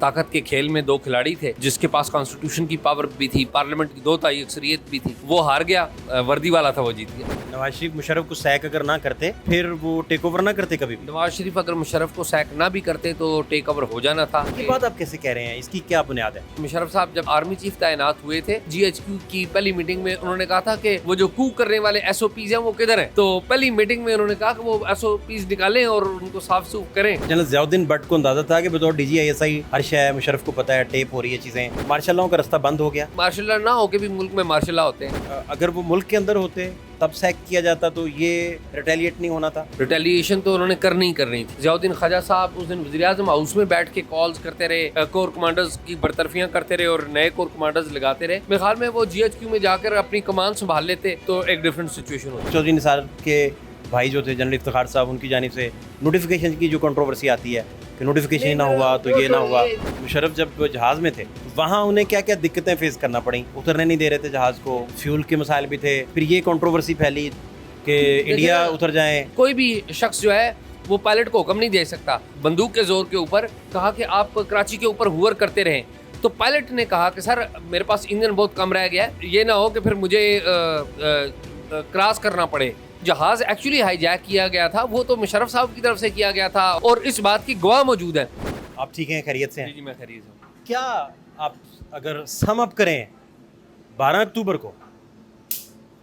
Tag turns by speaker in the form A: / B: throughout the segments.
A: ताकत के खेल में दो खिलाड़ी थे, जिसके पास कॉन्स्टिट्यूशन की पावर भी थी, पार्लियामेंट की 2/3 अक्सरियत भी थी। वो हार गया, वर्दी वाला था, वो जीत गया।
B: नवाज शरीफ मुशर्रफ को सैक अगर ना करते फिर वो टेक ओवर ना करते कभी भी।
A: नवाज शरीफ अगर मुशर्रफ को सैक ना भी करते तो टेक ओवर हो जाना था।
B: ये बात आप कैसे कह रहे हैं, इसकी क्या बुनियाद है?
A: मुशर्रफ साहब जब आर्मी चीफ तैनात हुए थे, GHQ की पहली मीटिंग में उन्होंने कहा था कि वो जो कू करने वाले SOPs हैं वो किधर हैं। तो पहली मीटिंग में उन्होंने कहा कि वो SOPs निकालें और उनको साफ सूफ करें।
B: जनरल ज़ियाउद्दीन भट्ट को अंदाजा था कि बतौर DGISI हर शय मुशर्रफ को पता है, टेप हो रही है चीजें, मार्शल लॉ का रास्ता बंद हो गया।
A: मार्शल लॉ ना होके भी मुल्क में मार्शल लॉ होते हैं।
B: अगर वो मुल्क के अंदर होते तब सैक किया जाता तो ये रिटेलिएट नहीं होना था।
A: रिटेलिएशन तो उन्होंने करनी ही करनी थी। ज़ियाउद्दीन ख्वाजा साहब उस दिन वज़ीर-ए-आज़म हाउस में बैठ के कॉल्स करते रहे, कोर कमांडर्स की बरतरफियां करते रहे और नए कोर कमांडर्स लगाते रहे। मेरे ख्याल में वो GHQ में जाकर अपनी कमान संभाल लेते तो एक डिफरेंट सिचुएशन होती।
B: चौधरी निसार के भाई जो थे जनरल इफ्तिखार साहब, उनकी जानिब से नोटिफिकेशन की जो कंट्रोवर्सी आती है कि नोटिफिकेशन ही ना हुआ तो ये ना हुआ। मुशर्रफ जब जहाज़ में थे वहाँ उन्हें क्या क्या दिक्कतें फेस करना पड़ी, उतरने नहीं दे रहे थे जहाज़ को, फ्यूल के मसाइल भी थे, फिर ये कंट्रोवर्सी फैली कि इंडिया उतर जाए।
A: कोई भी शख्स जो है वो पायलट को हुक्म नहीं दे सकता। बंदूक के जोर के ऊपर कहा कि आप कराची के ऊपर हुवर करते रहें, तो पायलट ने कहा कि सर मेरे पास इंजन बहुत कम रह गया है, ये ना हो कि फिर मुझे क्रॉस करना पड़े। जहाज एक्चुअली हाईजैक किया गया था, वो तो मुशर्रफ साहब की तरफ से किया गया था और इस बात की गवाह मौजूद है।
B: आप ठीक हैं, खैरियत से हैं?
A: जी मैं खैरियत से हूं।
B: क्या आप अगर सम अप करें 12 अक्टूबर को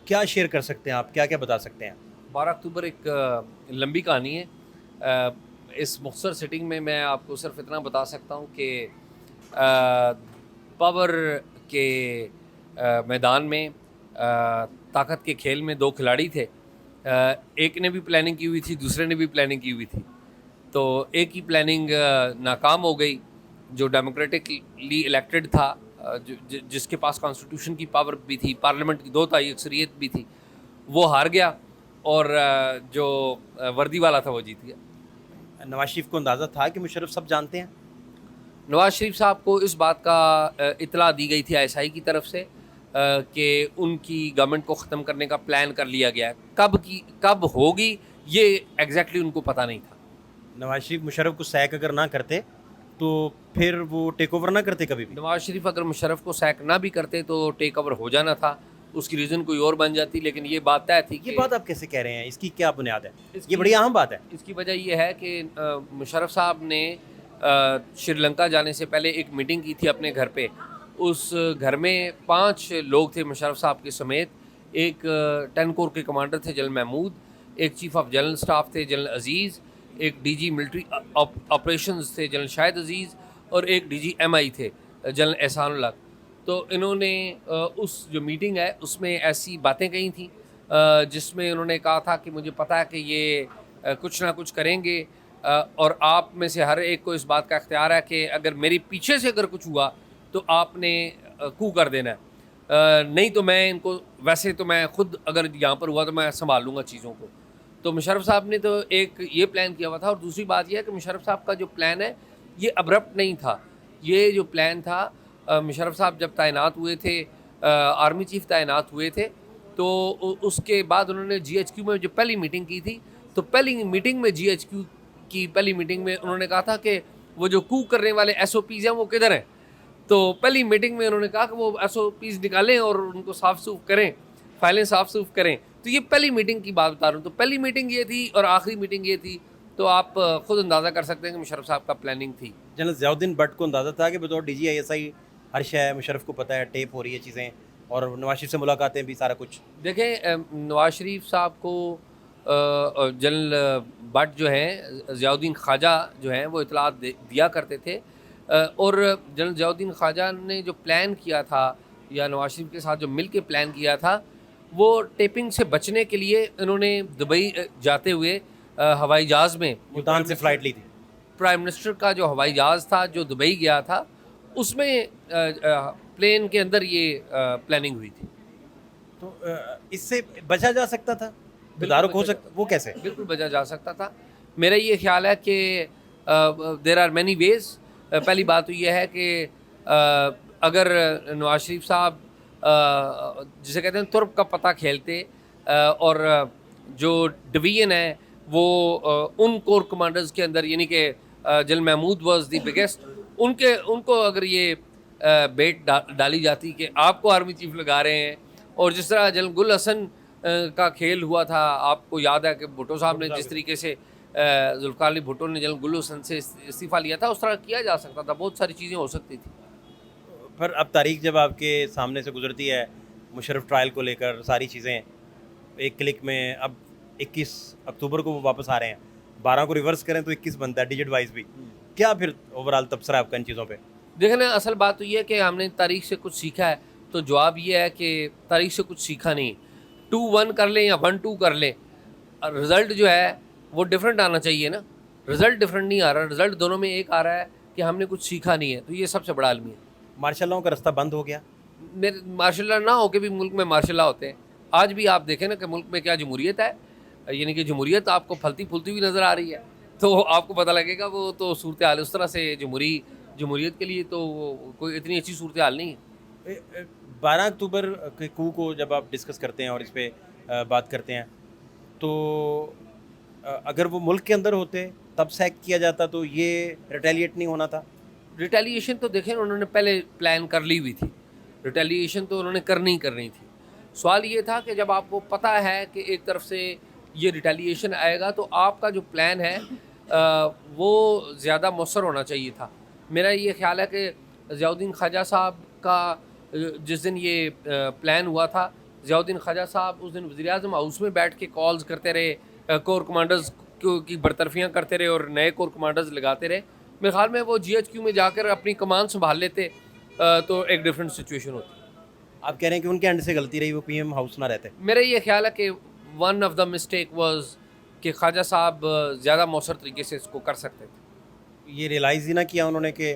B: क्या शेयर कर सकते हैं, आप क्या क्या बता सकते हैं?
A: 12 अक्टूबर एक लंबी कहानी है। इस मुख्तसर सिटिंग में मैं आपको सिर्फ इतना बता सकता हूँ कि पावर के मैदान में ताकत के खेल में दो खिलाड़ी थे। एक ने भी प्लानिंग की हुई थी, दूसरे ने भी प्लानिंग की हुई थी। तो एक ही प्लानिंग नाकाम हो गई, जो डेमोक्रेटिकली इलेक्टेड था, जिसके पास कॉन्स्टिट्यूशन की पावर भी थी, पार्लियामेंट की 2/3 अक्सरियत भी थी, वो हार गया और जो वर्दी वाला था वो जीत गया।
B: नवाज शरीफ को अंदाज़ा था कि मुशर्रफ सब जानते हैं?
A: नवाज शरीफ साहब को इस बात का इतला दी गई थी ISI की तरफ से कि उनकी गवर्नमेंट को ख़त्म करने का प्लान कर लिया गया है। कब होगी ये एग्जैक्टली उनको पता नहीं था।
B: नवाज शरीफ मुशर्रफ को सैक अगर ना करते तो फिर वो टेक ओवर ना करते कभी भी।
A: नवाज शरीफ अगर मुशर्रफ को सैक ना भी करते तो टेक ओवर हो जाना था, उसकी रीज़न कोई और बन जाती, लेकिन ये बात तय थी।
B: ये बात आप कैसे कह रहे हैं, इसकी क्या बुनियाद है? ये बड़ी अहम बात है।
A: इसकी वजह यह है कि मुशर्रफ साहब ने श्रीलंका जाने से पहले एक मीटिंग की थी अपने घर पे। उस घर में 5 लोग थे मुशर्रफ साहब के समेत। एक 10 कोर के कमांडर थे जनरल महमूद, एक चीफ ऑफ जनरल स्टाफ थे जनरल अजीज़, एक DG मिलिट्री ऑपरेशंस थे जनरल शाहिद अजीज़ और एक DG MI थे जनरल एहसानुल्लाह। तो इन्होंने उस जो मीटिंग है उसमें ऐसी बातें कही थी जिसमें उन्होंने कहा था कि मुझे पता है कि ये कुछ ना कुछ करेंगे और आप में से हर एक को इस बात का इख्तियार है कि अगर मेरे पीछे से अगर कुछ हुआ तो आपने कू कर देना है, नहीं तो मैं इनको, वैसे तो मैं खुद अगर यहाँ पर हुआ तो मैं संभाल लूँगा चीज़ों को। तो मुशर्रफ साहब ने तो एक ये प्लान किया हुआ था और दूसरी बात यह है कि मुशर्रफ साहब का जो प्लान है ये अब्रप्ट नहीं था। ये जो प्लान था, मुशर्रफ साहब जब तैनात हुए थे, आर्मी चीफ तैनात हुए थे, तो उसके बाद उन्होंने GHQ में जो पहली मीटिंग की थी, तो पहली मीटिंग में GHQ की पहली मीटिंग में उन्होंने कहा था कि वो जो कू करने वाले SOPs हैं वो किधर हैं। तो पहली मीटिंग में उन्होंने कहा कि वो SOPs निकालें और उनको साफ सूफ करें, फाइलें साफ सूफ करें। तो ये पहली मीटिंग की बात बता रहा हूँ। तो पहली मीटिंग ये थी और आखिरी मीटिंग ये थी, तो आप खुद अंदाज़ा कर सकते हैं कि मुशर्रफ साहब का प्लानिंग थी।
B: जनरल ज़ियाउद्दीन भट्ट को अंदाज़ा था कि बतौर DGISI हर शय मुशर्रफ को पता है, टेप हो रही है चीज़ें, और नवाज शरीफ से मुलाकातें भी, सारा कुछ।
A: देखें, नवाज शरीफ साहब को जनरल भट्ट जो हैं, ज़ियाउद्दीन ख्वाजा जो हैं, वो इतलात दिया करते थे और जनरल ज़ियाउद्दीन ख्वाजा ने जो प्लान किया था या नवाज शरीफ के साथ जो मिल के प्लान किया था, वो टेपिंग से बचने के लिए इन्होंने दुबई जाते हुए हवाई जहाज़ में,
B: मुल्तान से फ़्लाइट ली थी।
A: प्राइम मिनिस्टर का जो हवाई जहाज़ था जो दुबई गया था, उसमें प्लेन के अंदर ये प्लानिंग हुई थी।
B: तो इससे बचा जा सकता था, तदारुक हो सकता, वो कैसे?
A: बिल्कुल बचा जा सकता था। मेरा ये ख्याल है कि देयर आर मैनी वेज़। पहली बात तो ये है कि अगर नवाज शरीफ साहब जिसे कहते हैं तुर्क का पता खेलते और जो डिवीजन है वो उन कोर कमांडर्स के अंदर, यानी कि general Mahmood was the biggest, उनको अगर ये बेट डाली जाती कि आपको आर्मी चीफ लगा रहे हैं, और जिस तरह जनरल गुल हसन का खेल हुआ था, आपको याद है कि भुट्टो साहब ने जिस तरीके से जुल्फ़िकार अली भुट्टो ने जनरल गुल हसन से इस्तीफ़ा लिया था, उस तरह किया जा सकता था, बहुत सारी चीज़ें हो सकती थी।
B: पर अब तारीख जब आपके सामने से गुजरती है, मुशर्रफ ट्रायल को लेकर सारी चीज़ें एक क्लिक में, अब 21 अक्टूबर को वो वापस आ रहे हैं, 12 को रिवर्स करें तो 21 बनता है डिजिट वाइज भी। क्या फिर ओवरऑल तबसरा है आपका इन चीज़ों पे?
A: देखें ना, असल बात तो ये है कि हमने तारीख से कुछ सीखा है, तो जवाब ये है कि तारीख से कुछ सीखा नहीं। 2-1 कर लें या 1-2 कर लें, रिज़ल्ट जो है वो डिफरेंट आना चाहिए ना। रिज़ल्ट डिफरेंट नहीं आ रहा, रिज़ल्ट दोनों में एक आ रहा है कि हमने कुछ सीखा नहीं है, तो ये सबसे बड़ा अलमी है।
B: मार्शल लॉ का रास्ता बंद हो गया।
A: मेरे मार्शल लॉ ना हो के भी मुल्क में मार्शल लॉ होते हैं। आज भी आप देखें ना कि मुल्क में क्या जमहूरियत है, यानी कि जमहूरियत आपको फलती फूलती हुई नज़र आ रही है, तो आपको पता लगेगा वो तो सूरत हाल उस तरह से जमहूरियत के लिए तो कोई इतनी अच्छी सूरत हाल नहीं है।
B: 12 अक्टूबर के कू को जब आप डिस्कस करते हैं और इस पर बात करते हैं, तो अगर वो मुल्क के अंदर होते तब सैक किया जाता तो ये रिटेलिएट नहीं होना था।
A: रिटेलिएशन तो देखें उन्होंने पहले प्लान कर ली हुई थी, रिटेलिएशन तो उन्होंने करनी थी। सवाल ये था कि जब आपको पता है कि एक तरफ से ये रिटेलिएशन आएगा, तो आपका जो प्लान है वो ज़्यादा मौसर होना चाहिए था। मेरा ये ख्याल है कि ज़ियाउद्दीन ख्वाजा साहब का जिस दिन ये प्लान हुआ था, ज़ियाउद्दीन ख्वाजा साहब उस दिन वज़ीर-ए-आज़म हाउस में बैठ के कॉल्स करते रहे, कोर कमांडर्स की बरतरफियाँ करते रहे और नए कोर कमांडर्स लगाते रहे। मेरे ख्याल में वो GHQ में जाकर अपनी कमान संभाल लेते तो एक डिफरेंट सिचुएशन होती।
B: आप कह रहे हैं कि उनके एंड से गलती रही, वो PM हाउस ना रहते।
A: मेरा ये ख्याल है कि one of the mistake was कि ख्वाजा साहब ज़्यादा मौसर तरीके से इसको कर सकते थे।
B: ये रियलाइज़ ही ना किया उन्होंने कि,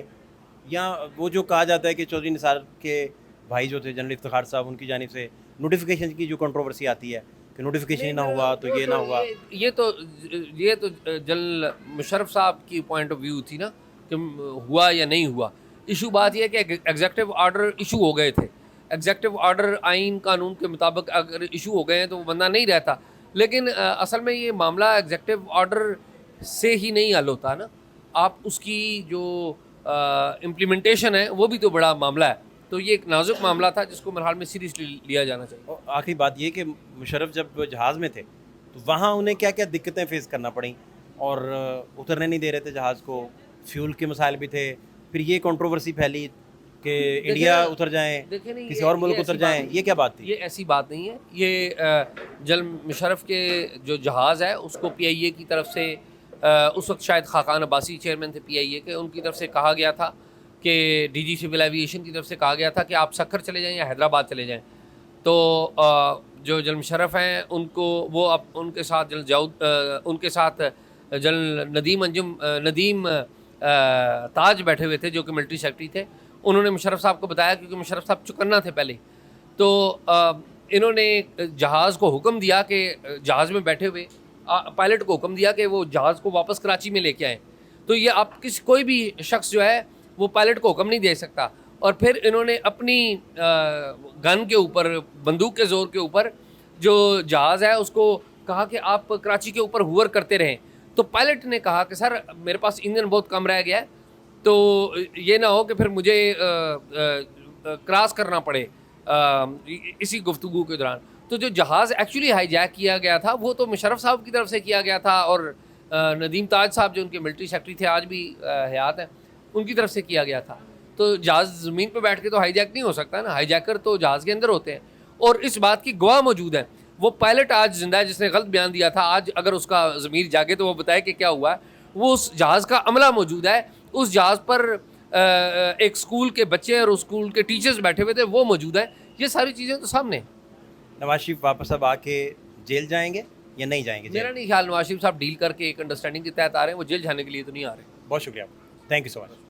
B: या वो जो कहा जाता है कि चौधरी निसार के भाई जो थे जनरल इफ्तिखार साहब, उनकी जानिब से नोटिफिकेशन की जो कंट्रोवर्सी आती है कि नोटिफिकेशन ही ना हुआ तो ये ना हुआ।
A: ये तो जनरल मुशर्रफ साहब की पॉइंट ऑफ व्यू थी ना कि हुआ या नहीं हुआ। इशू बात यह है कि एग्जेक्टिव ऑर्डर इशू हो गए थे। एग्जेक्टिव ऑर्डर आइन कानून के मुताबिक अगर इशू हो गए हैं तो वो बंदा नहीं रहता, लेकिन असल में ये मामला एग्जेक्टिव ऑर्डर से ही नहीं हल होता ना, आप उसकी जो इम्प्लीमेंटेशन है वो भी तो बड़ा मामला है। तो ये एक नाजुक मामला था जिसको मेरे हाल में सीरियसली लिया जाना चाहिए।
B: और आखिरी बात ये कि मुशर्रफ जब जहाज़ में थे तो वहाँ उन्हें क्या क्या दिक्कतें फेस करना पड़ी, और उतरने नहीं दे रहे थे जहाज़ को, फ्यूल के मसाइल भी थे, फिर ये कंट्रोवर्सी फैली कि इंडिया उतर जाएं, किसी और मुल्क उतर जाएं, ये क्या बात थी?
A: ये ऐसी बात नहीं है। ये जनरल मुशर्रफ के जो जहाज़ है उसको PIA की तरफ से उस वक्त शायद खाकान अब्बासी चेयरमैन थे PIA के, उनकी तरफ से कहा गया था कि DG सिविल एविएशन की तरफ से कहा गया था कि आप सक्खर चले जाएं या हैदराबाद चले जाएं। तो जो जनरल मुशर्रफ हैं उनको वो अब उनके साथ उनके साथ जनरल नदीम ताज बैठे हुए थे जो कि मिलिट्री सेक्रेटरी थे। उन्होंने मुशर्रफ साहब को बताया, क्योंकि मुशर्रफ साहब चुकन्ना थे पहले, तो इन्होंने जहाज़ को हुक्म दिया कि जहाज़ में बैठे हुए पायलट को हुक्म दिया कि वो जहाज़ को वापस कराची में लेके आएँ। तो ये आप कोई भी शख्स जो है वो पायलट को हुक्म नहीं दे सकता। और फिर इन्होंने अपनी गन के ऊपर, बंदूक के ज़ोर के ऊपर जो जहाज़ है उसको कहा कि आप कराची के ऊपर हुवर करते रहें। तो पायलट ने कहा कि सर मेरे पास इंजन बहुत कम रह गया है, तो ये ना हो कि फिर मुझे क्रॉस करना पड़े इसी गुफ्तगू के दौरान। तो जो जहाज़ एक्चुअली हाईजैक किया गया था वो तो मुशर्रफ साहब की तरफ से किया गया था, और नदीम ताज साहब जो उनके मिलिट्री सेक्रेटरी थे, आज भी हयात हैं, उनकी तरफ से किया गया था। तो जहाज़ ज़मीन पर बैठ के तो हाईजैक नहीं हो सकता ना, हाईजैकर तो जहाज़ के अंदर होते हैं। और इस बात की गवाह मौजूद है, वो पायलट आज जिंदा है जिसने गलत बयान दिया था। आज अगर उसका ज़मीर जागे तो वो बताए कि क्या हुआ है। वो उस जहाज़ का अमला मौजूद है, उस जहाज़ पर एक स्कूल के बच्चे और उस स्कूल के टीचर्स बैठे हुए थे, वो मौजूद है। ये सारी चीज़ें तो सामने।
B: नवाज शरीफ वापस अब आके जेल जाएंगे या नहीं जाएंगे?
A: मेरा नहीं ख्याल नवाज शरीफ साहब डील करके एक अंडरस्टैंडिंग के तहत आ रहे हैं, वो जेल जाने के लिए तो नहीं आ रहे।
B: बहुत शुक्रिया, थैंक यू सो मच।